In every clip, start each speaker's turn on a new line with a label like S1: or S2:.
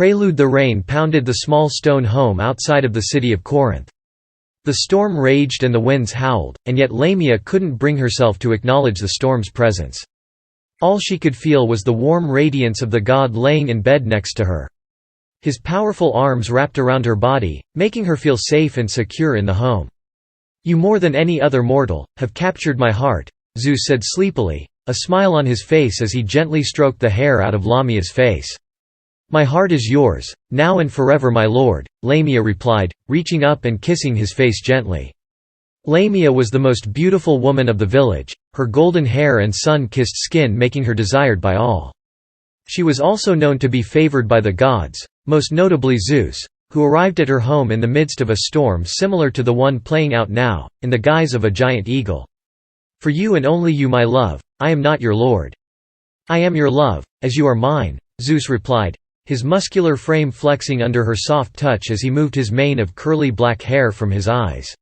S1: Prelude. The rain pounded the small stone home outside of the city of Corinth. The storm raged and the winds howled, and yet Lamia couldn't bring herself to acknowledge the storm's presence. All she could feel was the warm radiance of the god laying in bed next to her. His powerful arms wrapped around her body, making her feel safe and secure in the home. "You more than any other mortal, have captured my heart," Zeus said sleepily, a smile on his face as he gently stroked the hair out of Lamia's face. "My heart is yours, now and forever, my lord," Lamia replied, reaching up and kissing his face gently. Lamia was the most beautiful woman of the village, her golden hair and sun-kissed skin making her desired by all. She was also known to be favored by the gods, most notably Zeus, who arrived at her home in the midst of a storm similar to the one playing out now, in the guise of a giant eagle. "For you and only you, my love, I am not your lord." "I am your love, as you are mine," Zeus replied, his muscular frame flexing under her soft touch as he moved his mane of curly black hair from his eyes.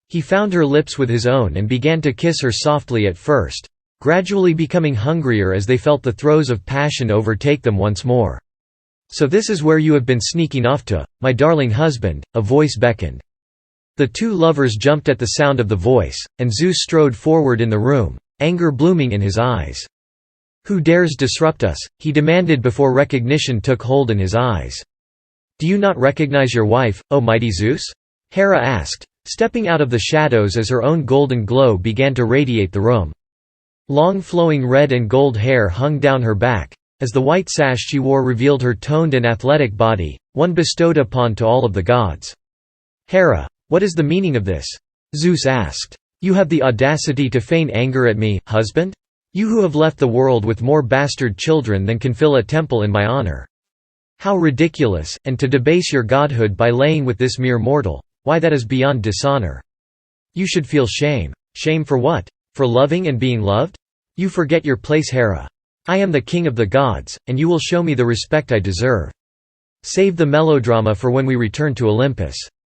S1: He found her lips with his own and began to kiss her softly at first, gradually becoming hungrier as they felt the throes of passion overtake them once more. "So this is where you have been sneaking off to, my darling husband," a voice beckoned. The two lovers jumped at the sound of the voice, and Zeus strode forward in the room, anger blooming in his eyes. "Who dares disrupt us?" he demanded before recognition took hold in his eyes. "Do you not recognize your wife, O mighty Zeus?" Hera asked, stepping out of the shadows as her own golden glow began to radiate the room. Long flowing red and gold hair hung down her back, as the white sash she wore revealed her toned and athletic body, one bestowed upon to all of the gods. "Hera, what is the meaning of this?" Zeus asked. "You have the audacity to feign anger at me, husband? You who have left the world with more bastard children than can fill a temple in my honor. How ridiculous, and to debase your godhood by laying with this mere mortal, why that is beyond dishonor. You should feel shame. Shame for what? For loving and being loved? You forget your place, Hera. I am the king of the gods, and you will show me the respect I deserve. Save the melodrama for when we return to Olympus.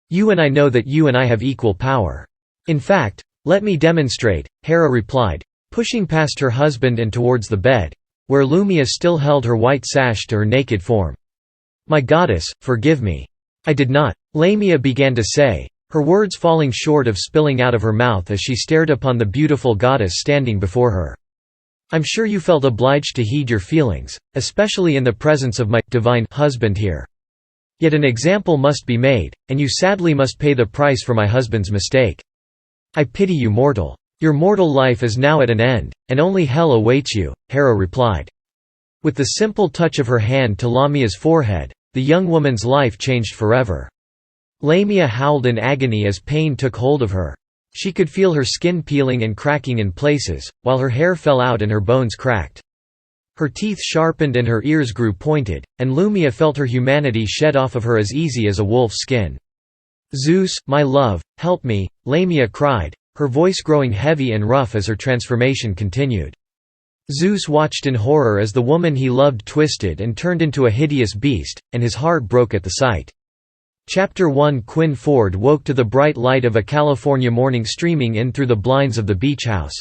S1: You and I know that you and I have equal power. In fact, let me demonstrate," Hera replied, pushing past her husband and towards the bed, where Lumia still held her white sash to her naked form. "My goddess, forgive me. I did not," Lamia began to say, her words falling short of spilling out of her mouth as she stared upon the beautiful goddess standing before her. "I'm sure you felt obliged to heed your feelings, especially in the presence of my divine husband here. Yet an example must be made, and you sadly must pay the price for my husband's mistake. I pity you, mortal. Your mortal life is now at an end, and only hell awaits you," Hera replied. With the simple touch of her hand to Lamia's forehead, the young woman's life changed forever. Lamia howled in agony as pain took hold of her. She could feel her skin peeling and cracking in places, while her hair fell out and her bones cracked. Her teeth sharpened and her ears grew pointed, and Lumia felt her humanity shed off of her as easy as a wolf's skin. "Zeus, my love, help me," Lamia cried, her voice growing heavy and rough as her transformation continued. Zeus watched in horror as the woman he loved twisted and turned into a hideous beast, and his heart broke at the sight. Chapter 1 Quinn Ford woke to the bright light of a California morning streaming in through the blinds of the beach house.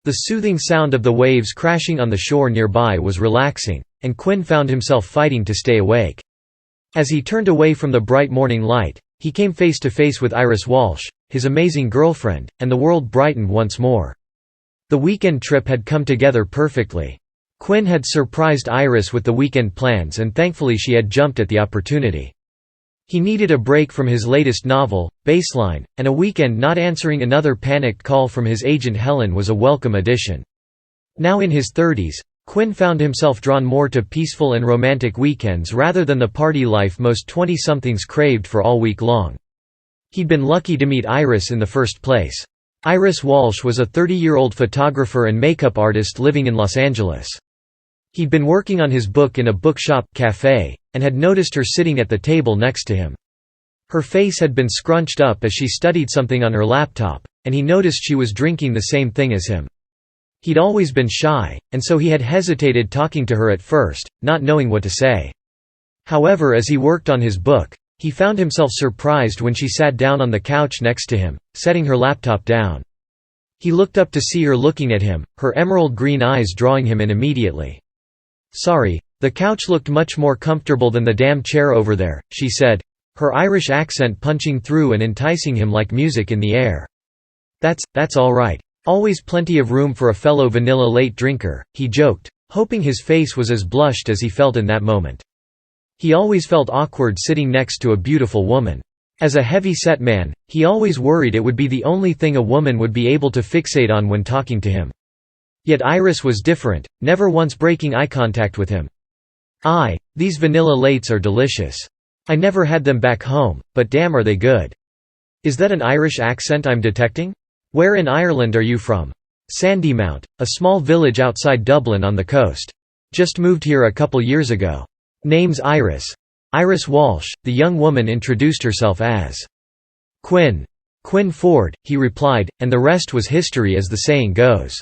S1: The soothing sound of the waves crashing on the shore nearby was relaxing, and Quinn found himself fighting to stay awake. As he turned away from the bright morning light, he came face to face with Iris Walsh, his amazing girlfriend, and the world brightened once more. The weekend trip had come together perfectly. Quinn had surprised Iris with the weekend plans, and thankfully she had jumped at the opportunity. He needed a break from his latest novel, Baseline, and a weekend not answering another panicked call from his agent Helen was a welcome addition. Now in his 30s, Quinn found himself drawn more to peaceful and romantic weekends rather than the party life most 20-somethings craved for all week long. He'd been lucky to meet Iris in the first place. Iris Walsh was a 30-year-old photographer and makeup artist living in Los Angeles. He'd been working on his book in a bookshop cafe, and had noticed her sitting at the table next to him. Her face had been scrunched up as she studied something on her laptop, and he noticed she was drinking the same thing as him. He'd always been shy, and so he had hesitated talking to her at first, not knowing what to say. However, as he worked on his book, he found himself surprised when she sat down on the couch next to him, setting her laptop down. He looked up to see her looking at him, her emerald green eyes drawing him in immediately. "Sorry, "The couch looked much more comfortable than the damn chair over there," she said, her Irish accent punching through and enticing him like music in the air. That's all right. Always plenty of room for a fellow vanilla late drinker," he joked, hoping his face was as blushed as he felt in that moment. He always felt awkward sitting next to a beautiful woman. As a heavy-set man, he always worried it would be the only thing a woman would be able to fixate on when talking to him. Yet Iris was different, never once breaking eye contact with him. These vanilla lates are delicious. I never had them back home, but damn are they good. Is that an Irish accent I'm detecting? Where in Ireland are you from? Sandymount, a small village outside Dublin on the coast. Just moved here a couple years ago. Name's Iris. Iris Walsh. The young woman introduced herself as Quinn Ford, he replied, and the rest was history as the saying goes.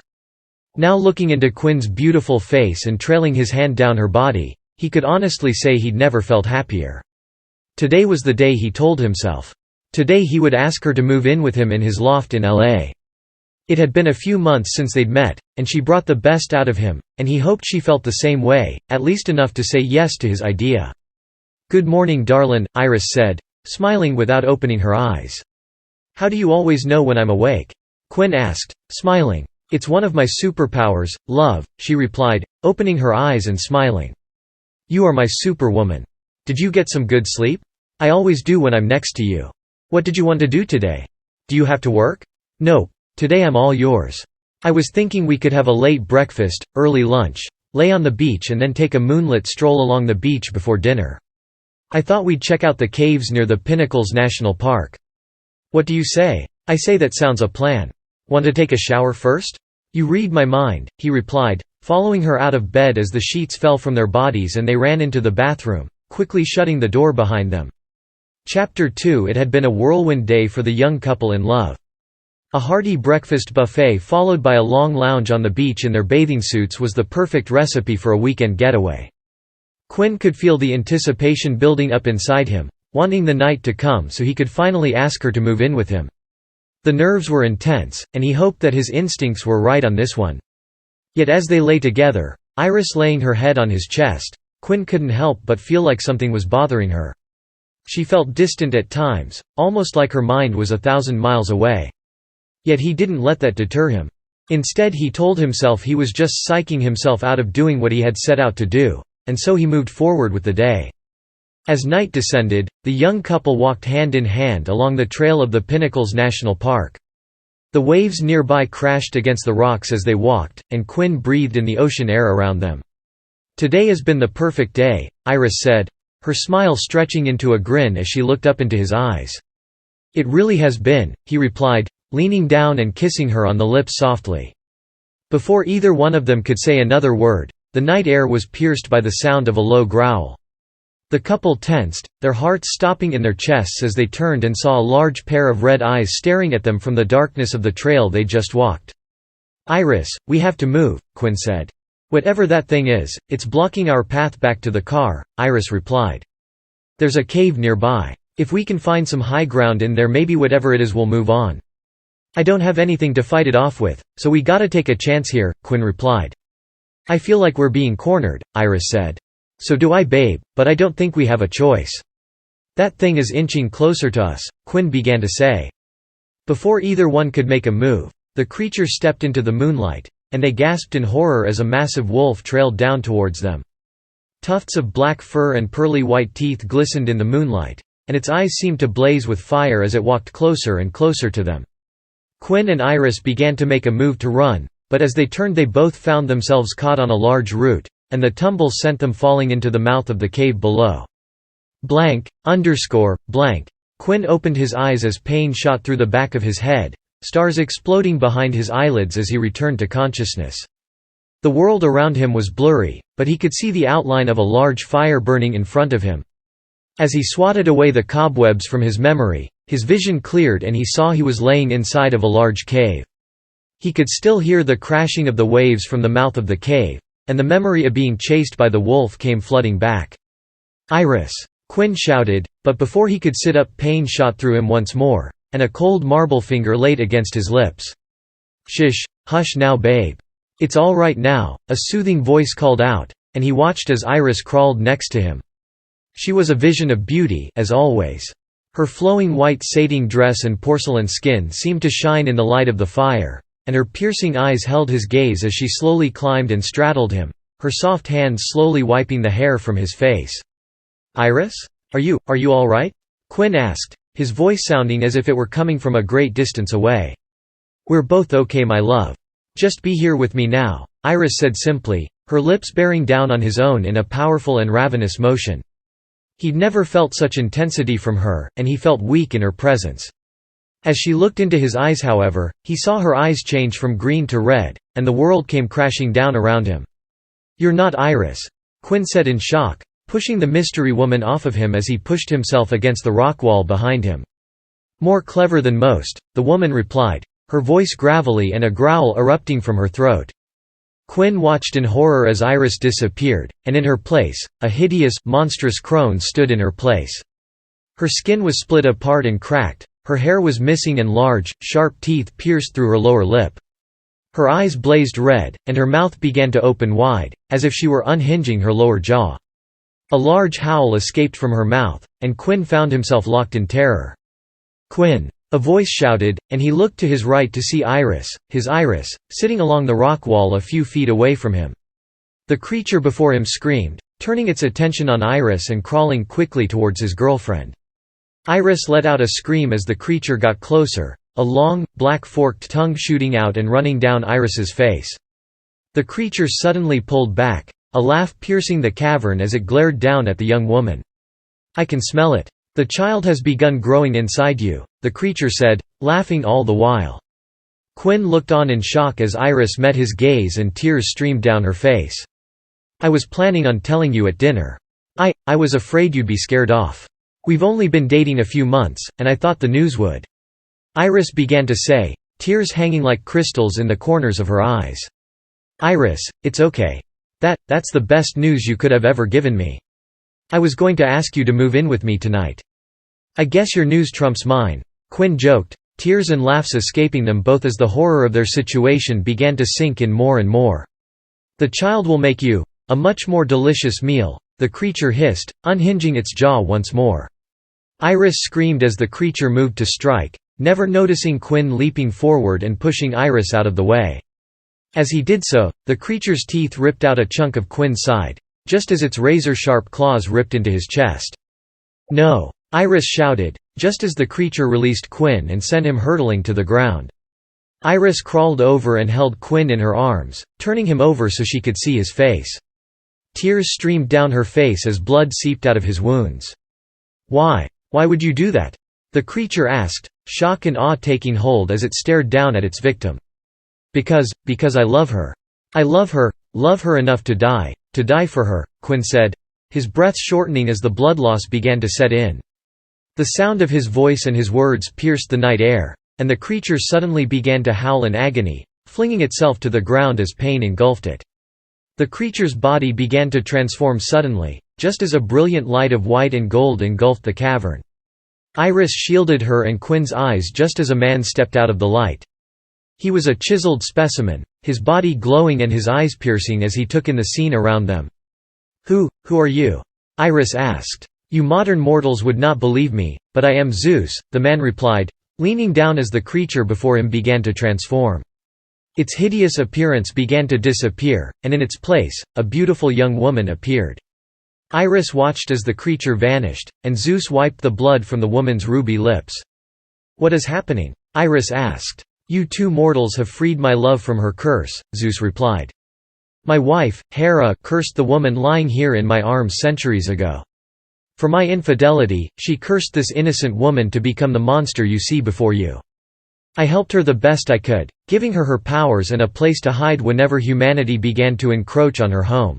S1: Now looking into Quinn's beautiful face and trailing his hand down her body, he could honestly say he'd never felt happier. Today was the day he told himself. Today he would ask her to move in with him in his loft in L.A. It had been a few months since they'd met, and she brought the best out of him, and he hoped she felt the same way, at least enough to say yes to his idea. "Good morning, darlin'," Iris said, smiling without opening her eyes. "How do you always know when I'm awake?" Quinn asked, smiling. "It's one of my superpowers, love," she replied, opening her eyes and smiling. "You are my superwoman. Did you get some good sleep? I always do when I'm next to you. What did you want to do today? Do you have to work?" "Nope. Today I'm all yours. I was thinking we could have a late breakfast, early lunch, lay on the beach and then take a moonlit stroll along the beach before dinner. I thought we'd check out the caves near the Pinnacles National Park. What do you say?" "I say that sounds a plan. Want to take a shower first?" "You read my mind," he replied, following her out of bed as the sheets fell from their bodies and they ran into the bathroom, quickly shutting the door behind them. Chapter 2. It had been a whirlwind day for the young couple in love. A hearty breakfast buffet followed by a long lounge on the beach in their bathing suits was the perfect recipe for a weekend getaway. Quinn could feel the anticipation building up inside him, wanting the night to come so he could finally ask her to move in with him. The nerves were intense, and he hoped that his instincts were right on this one. Yet as they lay together, Iris laying her head on his chest, Quinn couldn't help but feel like something was bothering her. She felt distant at times, almost like her mind was 1,000 miles away. Yet he didn't let that deter him. Instead he told himself he was just psyching himself out of doing what he had set out to do, and so he moved forward with the day. As night descended, the young couple walked hand in hand along the trail of the Pinnacles National Park. The waves nearby crashed against the rocks as they walked, and Quinn breathed in the ocean air around them. "Today has been the perfect day," Iris said, her smile stretching into a grin as she looked up into his eyes. "It really has been," he replied, leaning down and kissing her on the lips softly. Before either one of them could say another word, the night air was pierced by the sound of a low growl. The couple tensed, their hearts stopping in their chests as they turned and saw a large pair of red eyes staring at them from the darkness of the trail they'd just walked. "Iris, we have to move," Quinn said. "Whatever that thing is, it's blocking our path back to the car," Iris replied. "There's a cave nearby. If we can find some high ground in there, maybe whatever it is will move on." "I don't have anything to fight it off with, so we gotta take a chance here," Quinn replied. "I feel like we're being cornered," Iris said. "So do I, babe, but I don't think we have a choice." "That thing is inching closer to us," Quinn began to say. Before either one could make a move, the creature stepped into the moonlight, and they gasped in horror as a massive wolf trailed down towards them. Tufts of black fur and pearly white teeth glistened in the moonlight, and its eyes seemed to blaze with fire as it walked closer and closer to them. Quinn and Iris began to make a move to run, but as they turned they both found themselves caught on a large root, and the tumble sent them falling into the mouth of the cave below. Blank. Quinn opened his eyes as pain shot through the back of his head, stars exploding behind his eyelids as he returned to consciousness. The world around him was blurry, but he could see the outline of a large fire burning in front of him. As he swatted away the cobwebs from his memory, his vision cleared and he saw he was laying inside of a large cave. He could still hear the crashing of the waves from the mouth of the cave, and the memory of being chased by the wolf came flooding back. "Iris!" Quinn shouted, but before he could sit up pain shot through him once more, and a cold marble finger laid against his lips. "Hush now babe. It's all right now," a soothing voice called out, and he watched as Iris crawled next to him. She was a vision of beauty, as always. Her flowing white sating dress and porcelain skin seemed to shine in the light of the fire, and her piercing eyes held his gaze as she slowly climbed and straddled him, her soft hands slowly wiping the hair from his face. "Iris? Are you all right?" Quinn asked, his voice sounding as if it were coming from a great distance away. "We're both okay, my love. Just be here with me now," Iris said simply, her lips bearing down on his own in a powerful and ravenous motion. He'd never felt such intensity from her, and he felt weak in her presence. As she looked into his eyes, however, he saw her eyes change from green to red, and the world came crashing down around him. "You're not Iris," Quinn said in shock, pushing the mystery woman off of him as he pushed himself against the rock wall behind him. "More clever than most," the woman replied, her voice gravelly and a growl erupting from her throat. Quinn watched in horror as Iris disappeared, and in her place, a hideous, monstrous crone stood in her place. Her skin was split apart and cracked, her hair was missing and large, sharp teeth pierced through her lower lip. Her eyes blazed red, and her mouth began to open wide, as if she were unhinging her lower jaw. A large howl escaped from her mouth, and Quinn found himself locked in terror. "Quinn!" a voice shouted, and he looked to his right to see Iris, his Iris, sitting along the rock wall a few feet away from him. The creature before him screamed, turning its attention on Iris and crawling quickly towards his girlfriend. Iris let out a scream as the creature got closer, a long, black forked tongue shooting out and running down Iris's face. The creature suddenly pulled back, a laugh piercing the cavern as it glared down at the young woman. "I can smell it. The child has begun growing inside you," the creature said, laughing all the while. Quinn looked on in shock as Iris met his gaze and tears streamed down her face. "I was planning on telling you at dinner. I was afraid you'd be scared off. We've only been dating a few months, and I thought the news would." Iris began to say, tears hanging like crystals in the corners of her eyes. "Iris, it's okay. That's the best news you could have ever given me. I was going to ask you to move in with me tonight." "I guess your news trumps mine," Quinn joked, tears and laughs escaping them both as the horror of their situation began to sink in more and more. "The child will make you a much more delicious meal," the creature hissed, unhinging its jaw once more. Iris screamed as the creature moved to strike, never noticing Quinn leaping forward and pushing Iris out of the way. As he did so, the creature's teeth ripped out a chunk of Quinn's side, just as its razor-sharp claws ripped into his chest. "No!" Iris shouted, just as the creature released Quinn and sent him hurtling to the ground. Iris crawled over and held Quinn in her arms, turning him over so she could see his face. Tears streamed down her face as blood seeped out of his wounds. Why would you do that?" the creature asked, shock and awe taking hold as it stared down at its victim. Because I love her. I love her enough to die for her," Quinn said, his breath shortening as the blood loss began to set in. The sound of his voice and his words pierced the night air, and the creature suddenly began to howl in agony, flinging itself to the ground as pain engulfed it. The creature's body began to transform suddenly, just as a brilliant light of white and gold engulfed the cavern. Iris shielded her and Quinn's eyes just as a man stepped out of the light. He was a chiseled specimen, his body glowing and his eyes piercing as he took in the scene around them. Who are you?" Iris asked. "You modern mortals would not believe me, but I am Zeus," the man replied, leaning down as the creature before him began to transform. Its hideous appearance began to disappear, and in its place, a beautiful young woman appeared. Iris watched as the creature vanished, and Zeus wiped the blood from the woman's ruby lips. "What is happening?" Iris asked. "You two mortals have freed my love from her curse," Zeus replied. "My wife, Hera, cursed the woman lying here in my arms centuries ago. For my infidelity, she cursed this innocent woman to become the monster you see before you. I helped her the best I could, giving her her powers and a place to hide whenever humanity began to encroach on her home.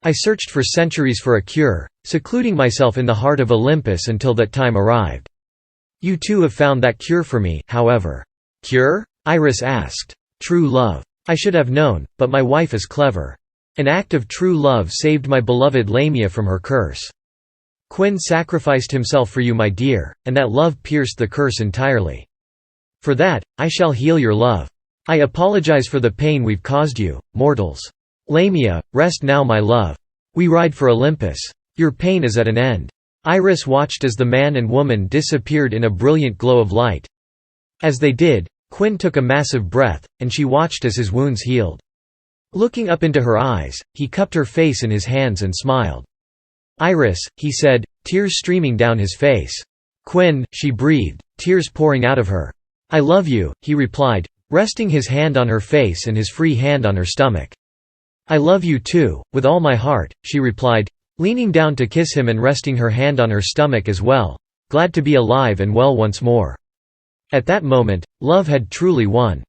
S1: I searched for centuries for a cure, secluding myself in the heart of Olympus until that time arrived. You two have found that cure for me, however." "Cure?" Iris asked. "True love. I should have known, but my wife is clever. An act of true love saved my beloved Lamia from her curse. Quinn sacrificed himself for you, my dear, and that love pierced the curse entirely. For that, I shall heal your love. I apologize for the pain we've caused you, mortals. Lamia, rest now my love. We ride for Olympus. Your pain is at an end." Iris watched as the man and woman disappeared in a brilliant glow of light. As they did, Quinn took a massive breath, and she watched as his wounds healed. Looking up into her eyes, he cupped her face in his hands and smiled. "Iris," he said, tears streaming down his face. "Quinn," she breathed, tears pouring out of her. "I love you," he replied, resting his hand on her face and his free hand on her stomach. "I love you too, with all my heart," she replied, leaning down to kiss him and resting her hand on her stomach as well, glad to be alive and well once more. At that moment, love had truly won.